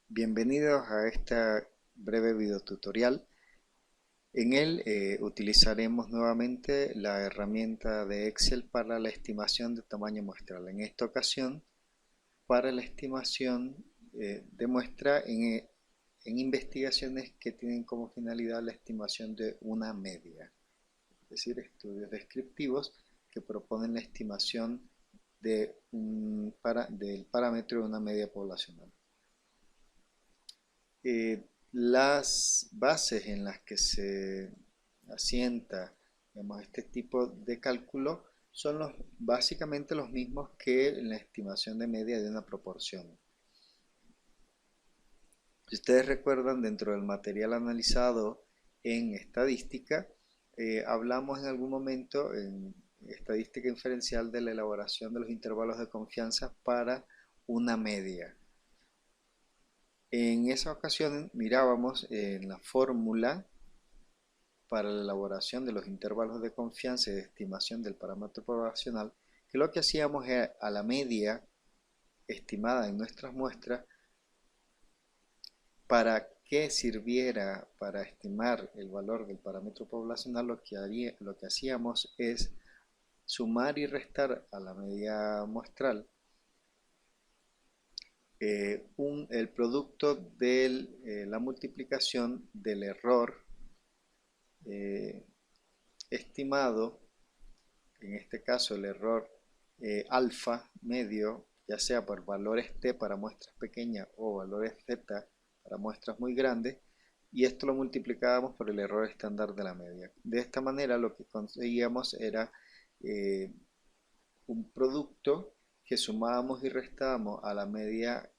Bienvenidos a este breve video tutorial. En él utilizaremos nuevamente la herramienta de Excel para la estimación de tamaño muestral. En esta ocasión, para la estimación de muestra en investigaciones que tienen como finalidad la estimación de una media, es decir, estudios descriptivos que proponen la estimación del parámetro de una media poblacional. Las bases en las que se asienta, digamos, este tipo de cálculo son básicamente los mismos que en la estimación de media de una proporción. Si ustedes recuerdan, dentro del material analizado en estadística, hablamos en algún momento en estadística inferencial de la elaboración de los intervalos de confianza para una media. En esa ocasión mirábamos en la fórmula para la elaboración de los intervalos de confianza y de estimación del parámetro poblacional, que lo que hacíamos era a la media estimada en nuestras muestras, para que sirviera para estimar el valor del parámetro poblacional, lo que hacíamos es sumar y restar a la media muestral el producto de la multiplicación del error eh, estimado, en este caso el error alfa medio, ya sea por valores t para muestras pequeñas o valores z para muestras muy grandes, y esto lo multiplicábamos por el error estándar de la media. De esta manera lo que conseguíamos era un producto que sumábamos y restábamos a la media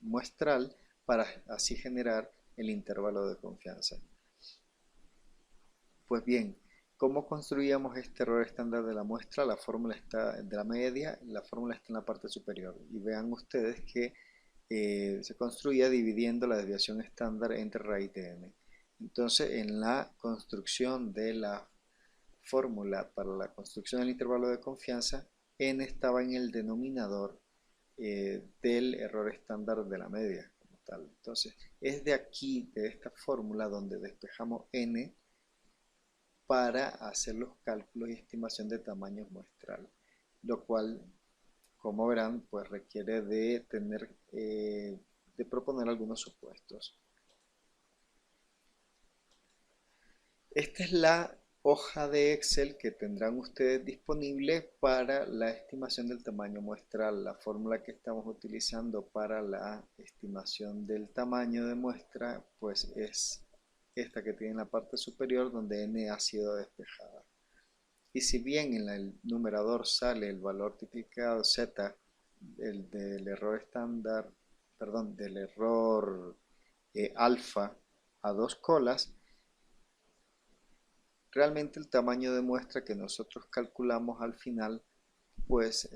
muestral para así generar el intervalo de confianza. Pues bien, ¿cómo construíamos este error estándar de la muestra? La fórmula está de la media, la fórmula está en la parte superior. Y vean ustedes que se construía dividiendo la desviación estándar entre raíz de n. Entonces, en la construcción de la fórmula para la construcción del intervalo de confianza, n estaba en el denominador del error estándar de la media como tal. Entonces, es de aquí, de esta fórmula, donde despejamos n para hacer los cálculos y estimación de tamaño muestral, lo cual, como verán, pues requiere de proponer algunos supuestos. Esta es la hoja de Excel que tendrán ustedes disponible para la estimación del tamaño muestral. La fórmula que estamos utilizando para la estimación del tamaño de muestra pues es esta que tiene en la parte superior, donde n ha sido despejada. Y si bien en el numerador sale el valor tiplicado z del error estándar, perdón, del error alfa a dos colas, realmente el tamaño de muestra que nosotros calculamos al final pues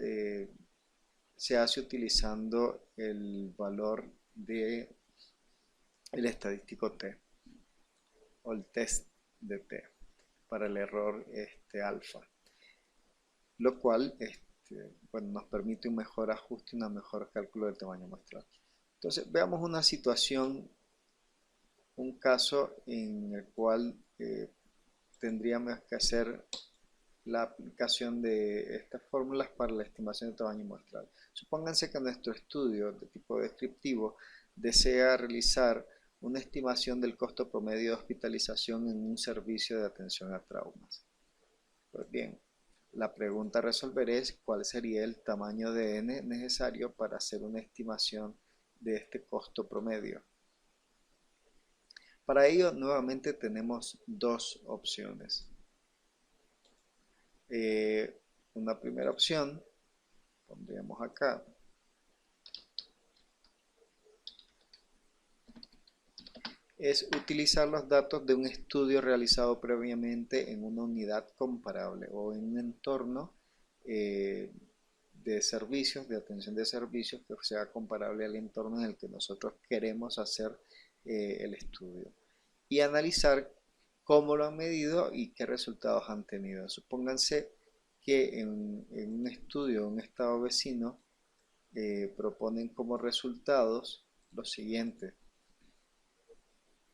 se hace utilizando el valor de el estadístico t o el test de t para el error alfa, lo cual bueno, nos permite un mejor ajuste y un mejor cálculo del tamaño muestral. Entonces veamos una situación, un caso en el cual tendríamos que hacer la aplicación de estas fórmulas para la estimación de tamaño muestral. Supónganse que nuestro estudio de tipo descriptivo desea realizar una estimación del costo promedio de hospitalización en un servicio de atención a traumas. Pues bien, la pregunta a resolver es cuál sería el tamaño de n necesario para hacer una estimación de este costo promedio. Para ello, nuevamente tenemos dos opciones. Una primera opción, pondríamos acá, es utilizar los datos de un estudio realizado previamente en una unidad comparable o en un entorno de servicios, de atención de servicios que sea comparable al entorno en el que nosotros queremos hacer el estudio, y analizar cómo lo han medido y qué resultados han tenido. Supónganse que en un estudio de un estado vecino proponen como resultados lo siguiente,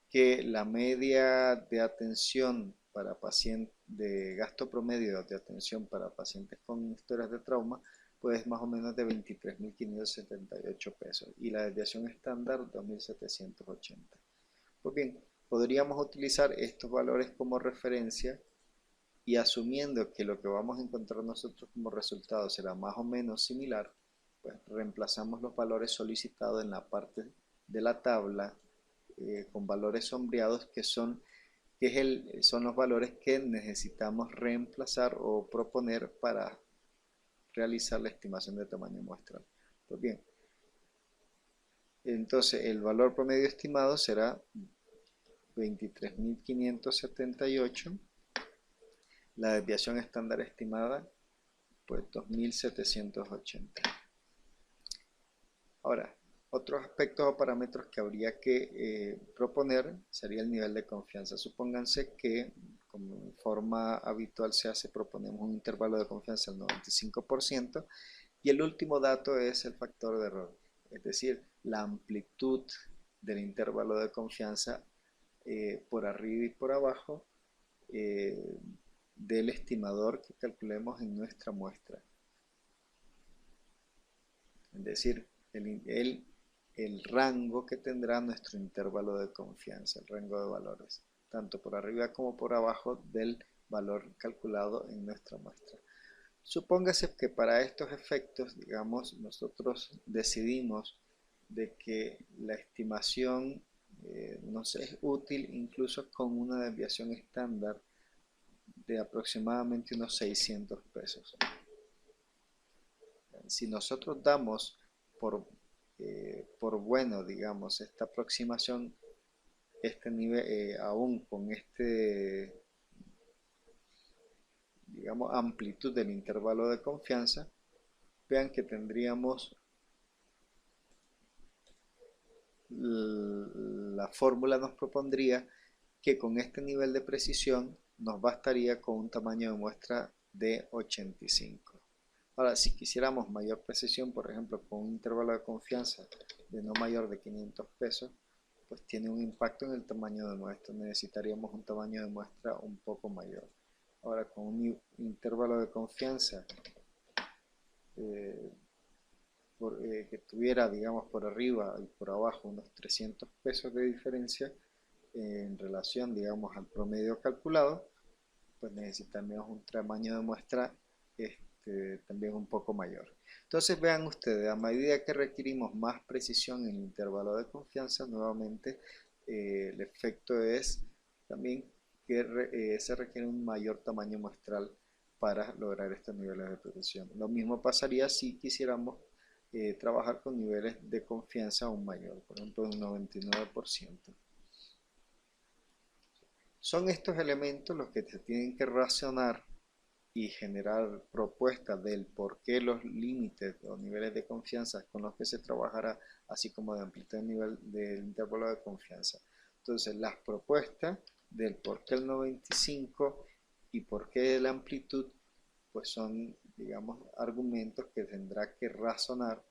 que la media de atención para pacientes, de gasto promedio de atención para pacientes con historias de trauma, pues es más o menos de 23.578 pesos y la desviación estándar 2.780. Pues bien, podríamos utilizar estos valores como referencia y asumiendo que lo que vamos a encontrar nosotros como resultado será más o menos similar, pues reemplazamos los valores solicitados en la parte de la tabla con valores sombreados son los valores que necesitamos reemplazar o proponer para realizar la estimación de tamaño muestral. Pues bien, entonces el valor promedio estimado será 23.578, la desviación estándar estimada pues 2.780. Ahora, otros aspectos o parámetros que habría que proponer sería el nivel de confianza. Supónganse que, como en forma habitual se hace, proponemos un intervalo de confianza del 95% y el último dato es el factor de error, es decir, la amplitud del intervalo de confianza por arriba y por abajo del estimador que calculemos en nuestra muestra. Es decir, el rango que tendrá nuestro intervalo de confianza, el rango de valores, tanto por arriba como por abajo del valor calculado en nuestra muestra. Supóngase que para estos efectos, digamos, nosotros decidimos de que la estimación nos es útil incluso con una desviación estándar de aproximadamente unos 600 pesos. Si nosotros damos por bueno, digamos, esta aproximación, este nivel, aún con digamos, amplitud del intervalo de confianza, vean que tendríamos la fórmula nos propondría que con este nivel de precisión nos bastaría con un tamaño de muestra de 85. Ahora, si quisiéramos mayor precisión, por ejemplo, con un intervalo de confianza de no mayor de 500 pesos, pues tiene un impacto en el tamaño de muestra. Necesitaríamos un tamaño de muestra un poco mayor. Ahora, con un intervalo de confianza eh, que tuviera, digamos, por arriba y por abajo unos 300 pesos de diferencia en relación, digamos, al promedio calculado, pues necesitamos un tamaño de muestra también un poco mayor. Entonces vean ustedes, a medida que requerimos más precisión en el intervalo de confianza, nuevamente el efecto es también que se requiere un mayor tamaño muestral para lograr estos niveles de precisión. Lo mismo pasaría si quisiéramos trabajar con niveles de confianza aún mayor, por ejemplo un 99%. Son estos elementos los que se tienen que razonar y generar propuestas del por qué los límites o niveles de confianza con los que se trabajará, así como de amplitud del nivel del intervalo de confianza. Entonces, las propuestas del por qué el 95 y por qué la amplitud, pues son, digamos, argumentos que tendrá que razonar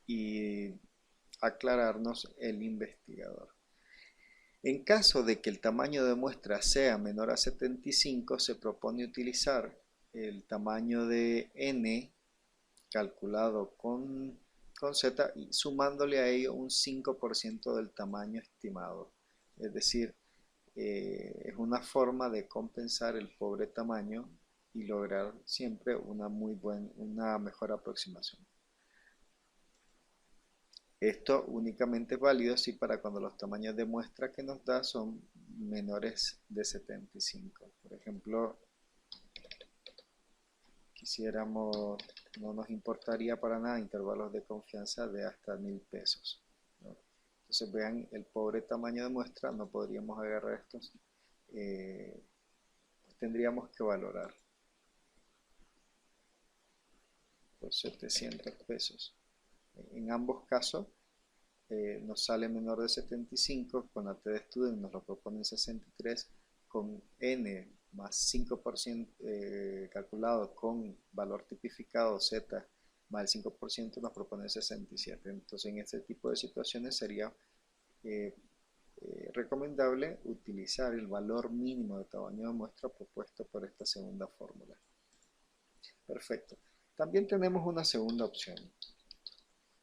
y aclararnos el investigador. En caso de que el tamaño de muestra sea menor a 75, se propone utilizar el tamaño de n calculado con z y sumándole a ello un 5% del tamaño estimado. Es decir, es una forma de compensar el pobre tamaño y lograr siempre una mejor aproximación. Esto únicamente es válido si para cuando los tamaños de muestra que nos da son menores de 75. Por ejemplo, quisiéramos, no nos importaría para nada intervalos de confianza de hasta 1000 pesos, ¿no? Entonces vean el pobre tamaño de muestra, no podríamos agarrar estos, pues tendríamos que valorar por 700 pesos. En ambos casos nos sale menor de 75, con la T de Student nos lo proponen 63, con N más 5% calculado con valor tipificado Z más el 5% nos propone 67. Entonces en este tipo de situaciones sería eh, recomendable utilizar el valor mínimo de tamaño de muestra propuesto por esta segunda fórmula. Perfecto. También tenemos una segunda opción.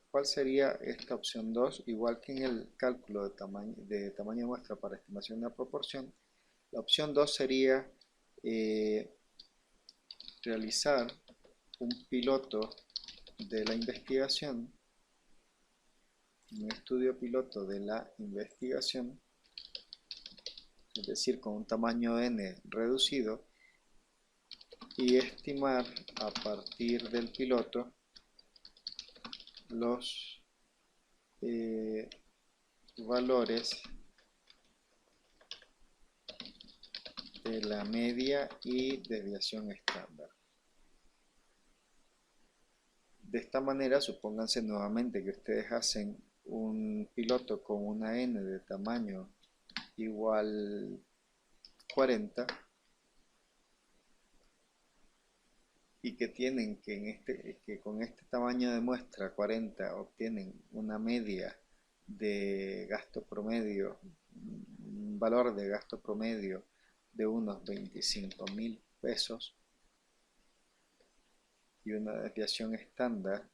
¿Cuál sería esta opción 2? Igual que en el cálculo de tamaño de muestra para estimación de una proporción, la opción 2 sería realizar un piloto de la investigación, un estudio piloto de la investigación, es decir, con un tamaño n reducido, y estimar a partir del piloto los valores de la media y desviación estándar. De esta manera, supónganse nuevamente que ustedes hacen un piloto con una n de tamaño igual 40 y que tienen que con este tamaño de muestra 40 obtienen una media de gasto promedio, un valor de gasto promedio de unos 25.000 pesos y una desviación estándar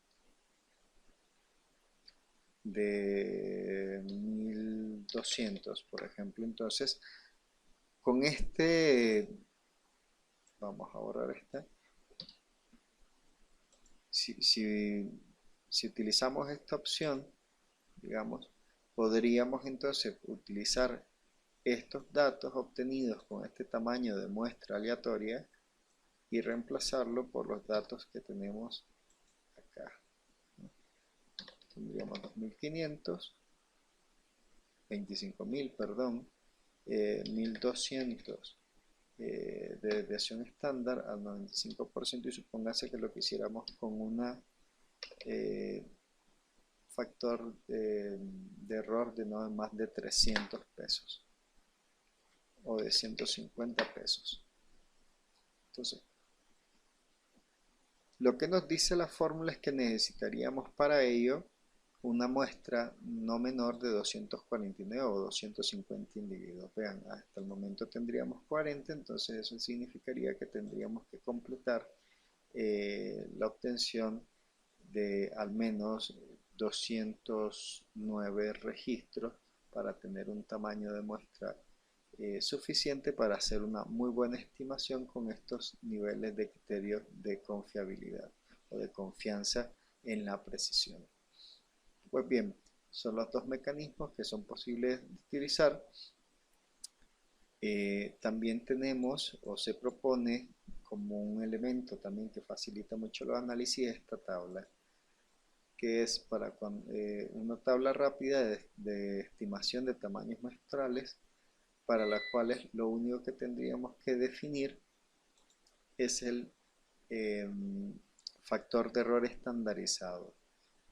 de 1200, por ejemplo. Entonces, con vamos a borrar esta. Si utilizamos esta opción, digamos, podríamos entonces utilizar estos datos obtenidos con este tamaño de muestra aleatoria y reemplazarlo por los datos que tenemos acá. Tendríamos 2500, 25.000, perdón, 1200 de desviación estándar al 95%, y supóngase que lo quisiéramos con una factor de error de no más de 300 pesos o de 150 pesos. Entonces, lo que nos dice la fórmula es que necesitaríamos para ello una muestra no menor de 249 o 250 individuos. Vean, hasta el momento tendríamos 40, entonces eso significaría que tendríamos que completar la obtención de al menos 209 registros para tener un tamaño de muestra suficiente para hacer una muy buena estimación con estos niveles de criterios de confiabilidad o de confianza en la precisión. Pues bien, son los dos mecanismos que son posibles de utilizar. También tenemos o se propone como un elemento también que facilita mucho los análisis esta tabla, que es para una tabla rápida de estimación de tamaños muestrales, para las cuales lo único que tendríamos que definir es el factor de error estandarizado.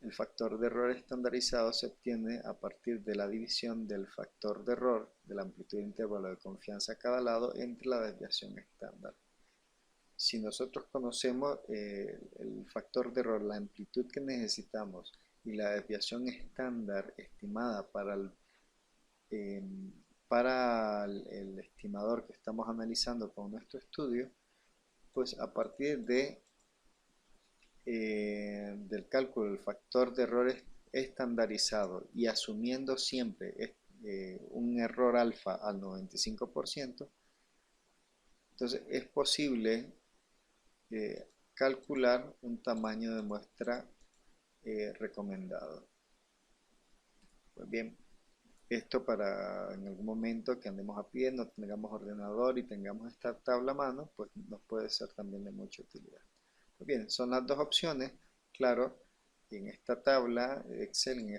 El factor de error estandarizado se obtiene a partir de la división del factor de error de la amplitud de intervalo de confianza a cada lado entre la desviación estándar. Si nosotros conocemos el factor de error, la amplitud que necesitamos y la desviación estándar estimada para el estimador que estamos analizando con nuestro estudio, pues a partir del cálculo del factor de error estandarizado y asumiendo siempre un error alfa al 95%, entonces es posible calcular un tamaño de muestra recomendado. Pues bien, esto para en algún momento que andemos a pie, no tengamos ordenador y tengamos esta tabla a mano, pues nos puede ser también de mucha utilidad. Pues bien, son las dos opciones. Claro, en esta tabla Excel, en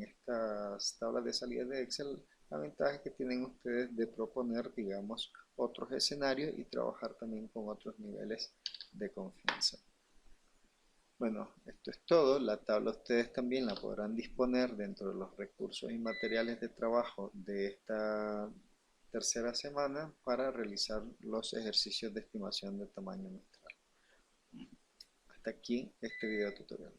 estas tablas de salida de Excel, la ventaja que tienen ustedes de proponer, digamos, otros escenarios y trabajar también con otros niveles de confianza. Bueno, esto es todo. La tabla ustedes también la podrán disponer dentro de los recursos y materiales de trabajo de esta tercera semana para realizar los ejercicios de estimación de tamaño muestral. hasta aquí este video tutorial.